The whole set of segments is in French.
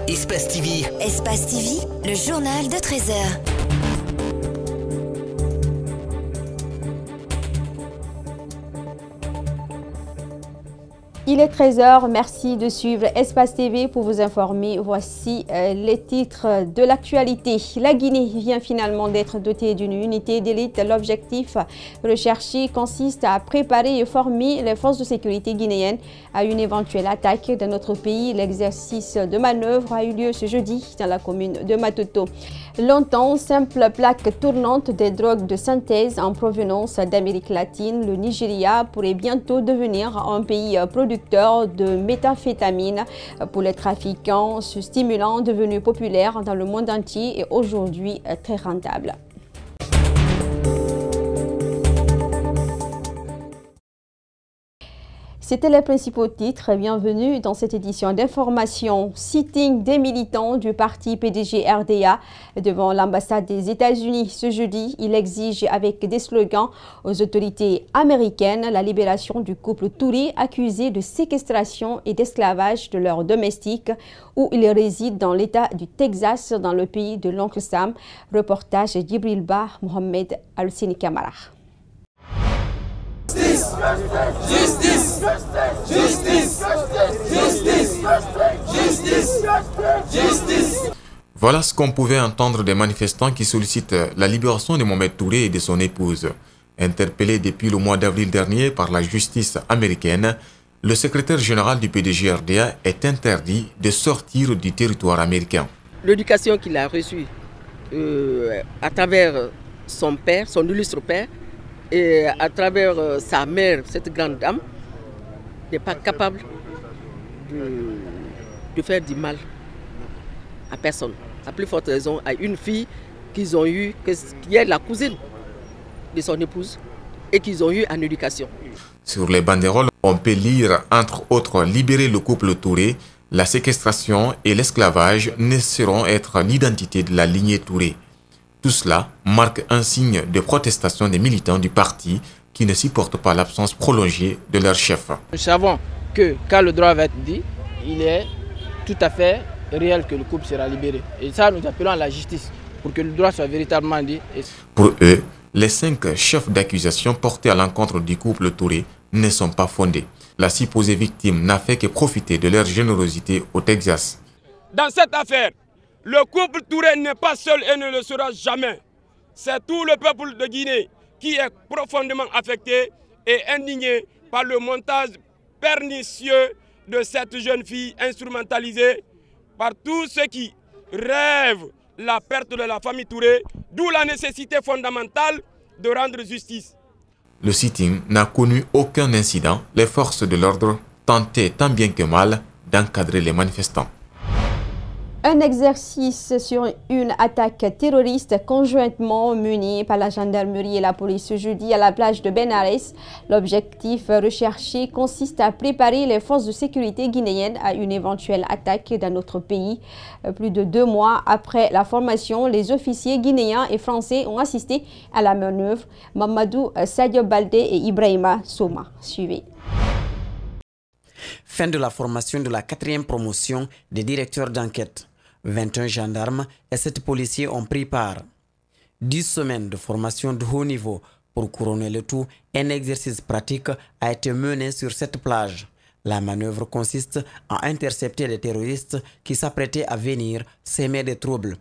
Espace TV. Espace TV, le journal de 13h. Il est 13h, merci de suivre Espace TV pour vous informer. Voici les titres de l'actualité. La Guinée vient finalement d'être dotée d'une unité d'élite. L'objectif recherché consiste à préparer et former les forces de sécurité guinéennes à une éventuelle attaque dans notre pays. L'exercice de manœuvre a eu lieu ce jeudi dans la commune de Matoto. Longtemps, simple plaque tournante des drogues de synthèse en provenance d'Amérique latine, le Nigeria pourrait bientôt devenir un pays producteur de méthamphétamine pour les trafiquants. Ce stimulant devenu populaire dans le monde entier est aujourd'hui très rentable. C'était les principaux titres. Bienvenue dans cette édition d'information. Sitting des militants du parti PDG-RDA devant l'ambassade des États-Unis ce jeudi. Il exige avec des slogans aux autorités américaines la libération du couple Touré accusé de séquestration et d'esclavage de leurs domestiques où ils résident dans l'État du Texas dans le pays de l'oncle Sam. Reportage Djibril Ba, Mohamed Al-Sini Kamara. Justice! Justice! Justice! Justice! Justice! Voilà ce qu'on pouvait entendre des manifestants qui sollicitent la libération de Mohamed Touré et de son épouse. Interpellé depuis le mois d'avril dernier par la justice américaine, le secrétaire général du PDG-RDA est interdit de sortir du territoire américain. L'éducation qu'il a reçue à travers son père, son illustre père, et à travers sa mère, cette grande dame, n'est pas capable de faire du mal à personne. À plus forte raison, à une fille qu'ils ont eue, qui est la cousine de son épouse, et qu'ils ont eue en éducation. Sur les banderoles, on peut lire, entre autres, libérer le couple Touré, la séquestration et l'esclavage ne sauront être l'identité de la lignée Touré. Tout cela marque un signe de protestation des militants du parti qui ne supportent pas l'absence prolongée de leur chef. Nous savons que quand le droit va être dit, il est tout à fait réel que le couple sera libéré. Et ça, nous appelons à la justice pour que le droit soit véritablement dit. Pour eux, les 5 chefs d'accusation portés à l'encontre du couple Touré ne sont pas fondés. La supposée victime n'a fait que profiter de leur générosité au Texas. Dans cette affaire, le couple Touré n'est pas seul et ne le sera jamais. C'est tout le peuple de Guinée qui est profondément affecté et indigné par le montage pernicieux de cette jeune fille instrumentalisée par tous ceux qui rêvent la perte de la famille Touré, d'où la nécessité fondamentale de rendre justice. Le sitting n'a connu aucun incident. Les forces de l'ordre tentaient tant bien que mal d'encadrer les manifestants. Un exercice sur une attaque terroriste conjointement menée par la gendarmerie et la police ce jeudi à la plage de Benares. L'objectif recherché consiste à préparer les forces de sécurité guinéennes à une éventuelle attaque dans notre pays. Plus de 2 mois après la formation, les officiers guinéens et français ont assisté à la manœuvre. Mamadou Sadio Baldé et Ibrahima Soma. Suivez. Fin de la formation de la 4e promotion des directeurs d'enquête. 21 gendarmes et 7 policiers ont pris part. 10 semaines de formation de haut niveau pour couronner le tout. Un exercice pratique a été mené sur cette plage. La manœuvre consiste à intercepter les terroristes qui s'apprêtaient à venir s'aimer des troubles.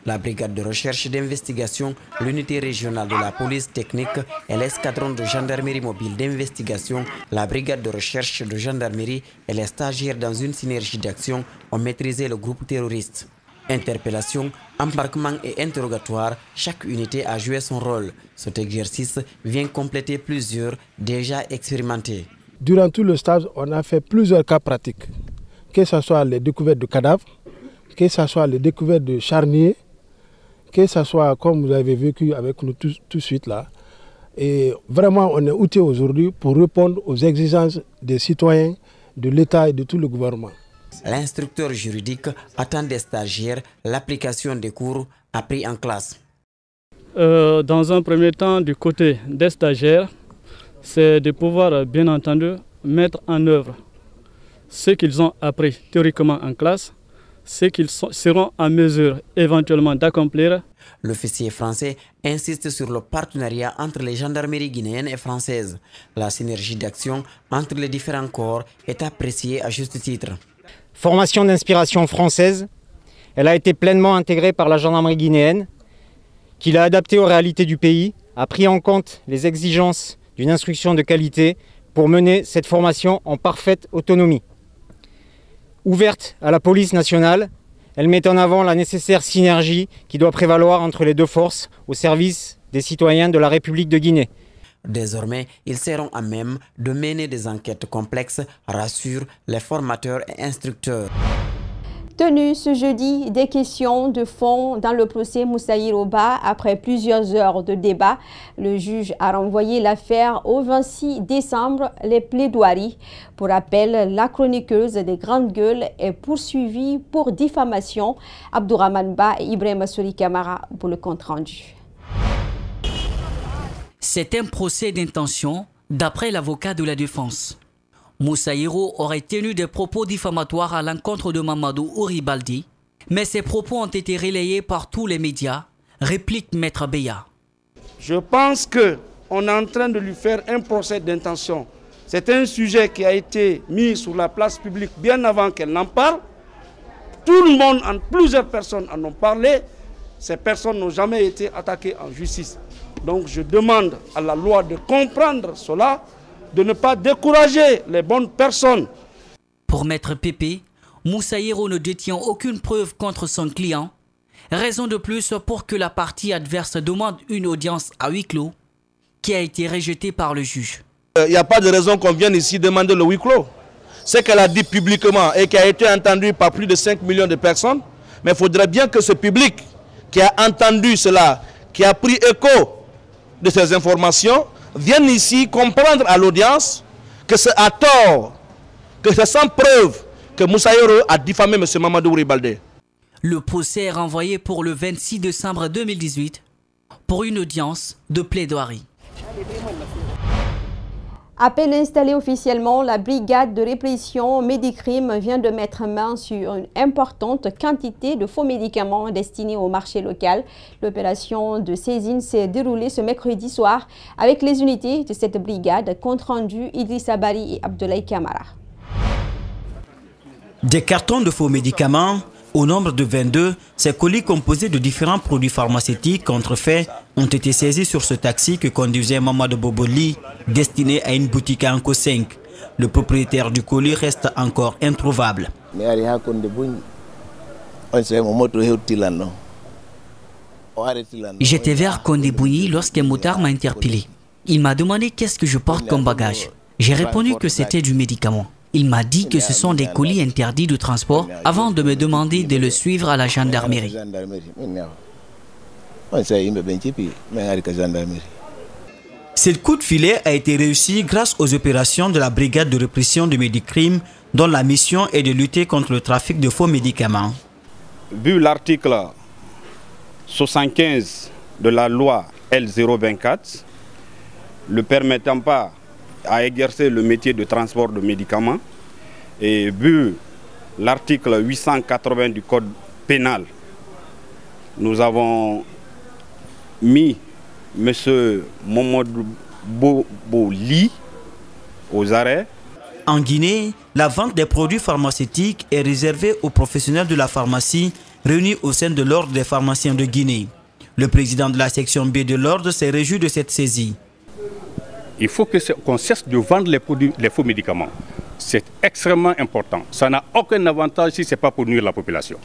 La brigade de recherche et d'investigation, l'unité régionale de la police technique et l'escadron de gendarmerie mobile d'investigation, la brigade de recherche de gendarmerie et les stagiaires dans une synergie d'action ont maîtrisé le groupe terroriste. Interpellation, embarquement et interrogatoire, chaque unité a joué son rôle. Cet exercice vient compléter plusieurs déjà expérimentés. Durant tout le stage, on a fait plusieurs cas pratiques, que ce soit les découvertes de cadavres, que ce soit les découvertes de charniers, que ce soit comme vous avez vécu avec nous tout de suite là. Et vraiment, on est outillé aujourd'hui pour répondre aux exigences des citoyens, de l'État et de tout le gouvernement. L'instructeur juridique attend des stagiaires l'application des cours appris en classe. Dans un premier temps, du côté des stagiaires, c'est de pouvoir, bien entendu, mettre en œuvre ce qu'ils ont appris théoriquement en classe, ce qu'ils seront en mesure éventuellement d'accomplir. L'officier français insiste sur le partenariat entre les gendarmeries guinéennes et françaises. La synergie d'action entre les différents corps est appréciée à juste titre. Formation d'inspiration française, elle a été pleinement intégrée par la gendarmerie guinéenne, qui l'a adaptée aux réalités du pays, a pris en compte les exigences d'une instruction de qualité pour mener cette formation en parfaite autonomie. Ouverte à la police nationale, elle met en avant la nécessaire synergie qui doit prévaloir entre les deux forces au service des citoyens de la République de Guinée. Désormais, ils seront à même de mener des enquêtes complexes, rassurent les formateurs et instructeurs. Tenu ce jeudi des questions de fond dans le procès Moussaïr Ba. Après plusieurs heures de débat, le juge a renvoyé l'affaire au 26 décembre. Les plaidoiries. Pour rappel, la chroniqueuse des Grandes Gueules est poursuivie pour diffamation. Abdourahmane Ba et Ibrahima Souli Kamara pour le compte rendu. C'est un procès d'intention d'après l'avocat de la défense. Moussaïr aurait tenu des propos diffamatoires à l'encontre de Mamadou Ouribaldi, mais ces propos ont été relayés par tous les médias, réplique Maître Beya. Je pense qu'on est en train de lui faire un procès d'intention. C'est un sujet qui a été mis sur la place publique bien avant qu'elle n'en parle. Tout le monde, plusieurs personnes en ont parlé. Ces personnes n'ont jamais été attaquées en justice. Donc je demande à la loi de comprendre cela, de ne pas décourager les bonnes personnes. Pour Maître Pépé, Moussaïr ne détient aucune preuve contre son client. Raison de plus pour que la partie adverse demande une audience à huis clos qui a été rejetée par le juge. Il n'y a pas de raison qu'on vienne ici demander le huis clos. Ce qu'elle a dit publiquement et qui a été entendu par plus de 5 millions de personnes, mais il faudrait bien que ce public qui a entendu cela, qui a pris écho de ces informations, viennent ici comprendre à l'audience que c'est à tort, que c'est sans preuve que Moussaïr a diffamé M. Mamadou Ouribaldi. Le procès est renvoyé pour le 26 décembre 2018 pour une audience de plaidoirie. À peine installée officiellement, la brigade de répression Médicrime vient de mettre main sur une importante quantité de faux médicaments destinés au marché local. L'opération de saisine s'est déroulée ce mercredi soir avec les unités de cette brigade, compte rendu Idrissa Bari et Abdoulaye Kamara. Des cartons de faux médicaments, au nombre de 22, ces colis composés de différents produits pharmaceutiques contrefaits ont été saisis sur ce taxi que conduisait Mamadou Boboli, destiné à une boutique à Anko 5. Le propriétaire du colis reste encore introuvable. J'étais vers Kondebouni lorsqu'un motard m'a interpellé. Il m'a demandé qu'est-ce que je porte comme bagage. J'ai répondu que c'était du médicament. Il m'a dit que ce sont des colis interdits de transport avant de me demander de le suivre à la gendarmerie. Cette coup de filet a été réussi grâce aux opérations de la brigade de répression de Médicrime, dont la mission est de lutter contre le trafic de faux médicaments. Vu l'article 75 de la loi L024, ne permettant pas à exercer le métier de transport de médicaments, et vu l'article 880 du code pénal, nous avons mis M. Mamadou Boboli aux arrêts. En Guinée, la vente des produits pharmaceutiques est réservée aux professionnels de la pharmacie réunis au sein de l'Ordre des pharmaciens de Guinée. Le président de la section B de l'Ordre s'est réjoui de cette saisie. Il faut qu'on cesse de vendre les faux médicaments. C'est extrêmement important. Ça n'a aucun avantage si ce n'est pas pour nuire la population.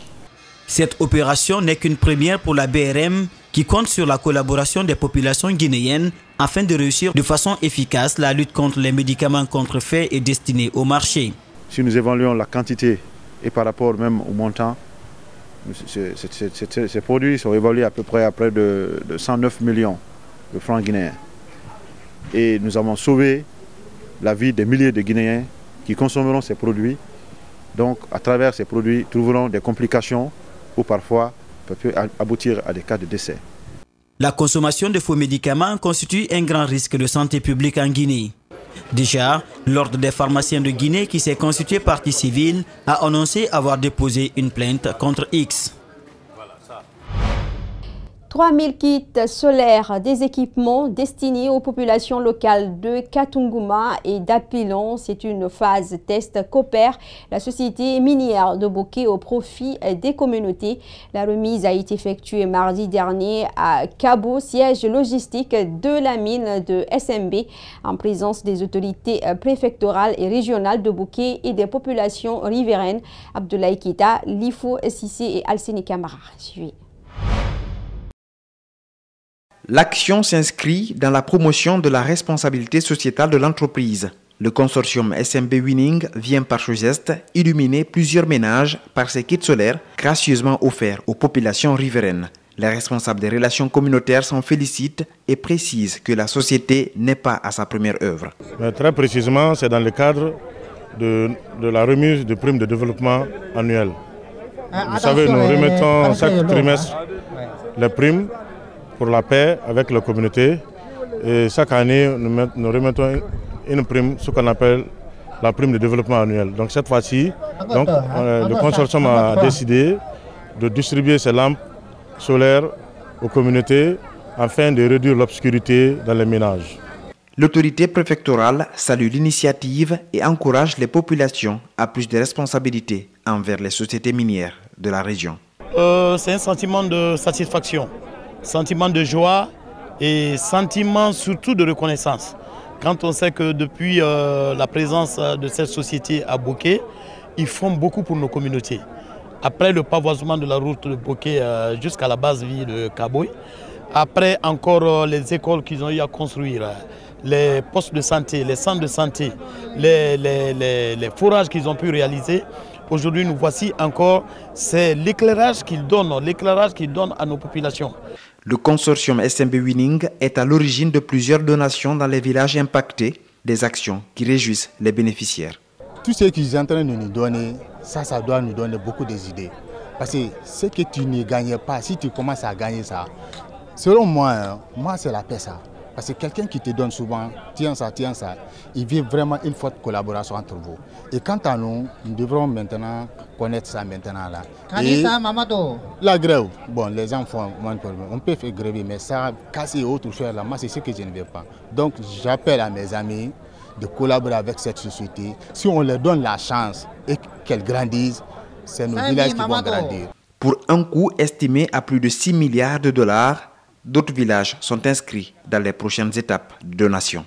Cette opération n'est qu'une première pour la BRM qui compte sur la collaboration des populations guinéennes afin de réussir de façon efficace la lutte contre les médicaments contrefaits et destinés au marché. Si nous évaluons la quantité et par rapport même au montant, ces produits sont évalués à peu près à près de 109 millions de francs guinéens. Et nous avons sauvé la vie des milliers de Guinéens qui consommeront ces produits. Donc, à travers ces produits, trouveront des complications ou parfois peut aboutir à des cas de décès. La consommation de faux médicaments constitue un grand risque de santé publique en Guinée. Déjà, l'Ordre des pharmaciens de Guinée, qui s'est constitué partie civile, a annoncé avoir déposé une plainte contre X. 3000 kits solaires, des équipements destinés aux populations locales de Katunguma et d'Apilon. C'est une phase test qu'opère la société minière de Boké au profit des communautés. La remise a été effectuée mardi dernier à Kabo, siège logistique de la mine de SMB, en présence des autorités préfectorales et régionales de Boké et des populations riveraines. Abdoulaye Keita, Lifo Sissé et Alseni Kamara. Suivez. L'action s'inscrit dans la promotion de la responsabilité sociétale de l'entreprise. Le consortium SMB Winning vient par ce geste illuminer plusieurs ménages par ses kits solaires gracieusement offerts aux populations riveraines. Les responsables des relations communautaires s'en félicitent et précisent que la société n'est pas à sa première œuvre. Mais très précisément, c'est dans le cadre de la remise de primes de développement annuelles. Vous savez, nous remettons chaque trimestre les primes pour la paix avec la communauté. Et chaque année, nous remettons une prime, ce qu'on appelle la prime de développement annuel. Donc cette fois-ci, le consortium a décidé de distribuer ces lampes solaires aux communautés afin de réduire l'obscurité dans les ménages. L'autorité préfectorale salue l'initiative et encourage les populations à plus de responsabilités envers les sociétés minières de la région. C'est un sentiment de satisfaction, sentiment de joie et sentiment surtout de reconnaissance. Quand on sait que depuis la présence de cette société à Boké, ils font beaucoup pour nos communautés. Après le pavoisement de la route de Boké jusqu'à la base ville de Kaboy, après encore les écoles qu'ils ont eu à construire, les postes de santé, les centres de santé, les forages qu'ils ont pu réaliser, aujourd'hui nous voici encore, c'est l'éclairage qu'ils donnent à nos populations. Le consortium SMB Winning est à l'origine de plusieurs donations dans les villages impactés, des actions qui réjouissent les bénéficiaires. Tout ce qu'ils sont en train de nous donner, ça doit nous donner beaucoup d'idées. Parce que ce que tu ne gagnes pas, si tu commences à gagner ça, selon moi, c'est la paix ça. Parce que quelqu'un qui te donne souvent, tiens ça, il vit vraiment une forte collaboration entre vous. Et quant à nous, nous devrons maintenant connaître ça maintenant là. Et la grève, bon, les gens font moins de problèmes. On peut faire gréver, mais ça, casser autre chose là, moi c'est ce que je ne veux pas. Donc j'appelle à mes amis de collaborer avec cette société. Si on leur donne la chance et qu'elle grandisse, c'est nos villages qui vont grandir. Pour un coût estimé à plus de 6 milliards de dollars, d'autres villages sont inscrits dans les prochaines étapes de donation.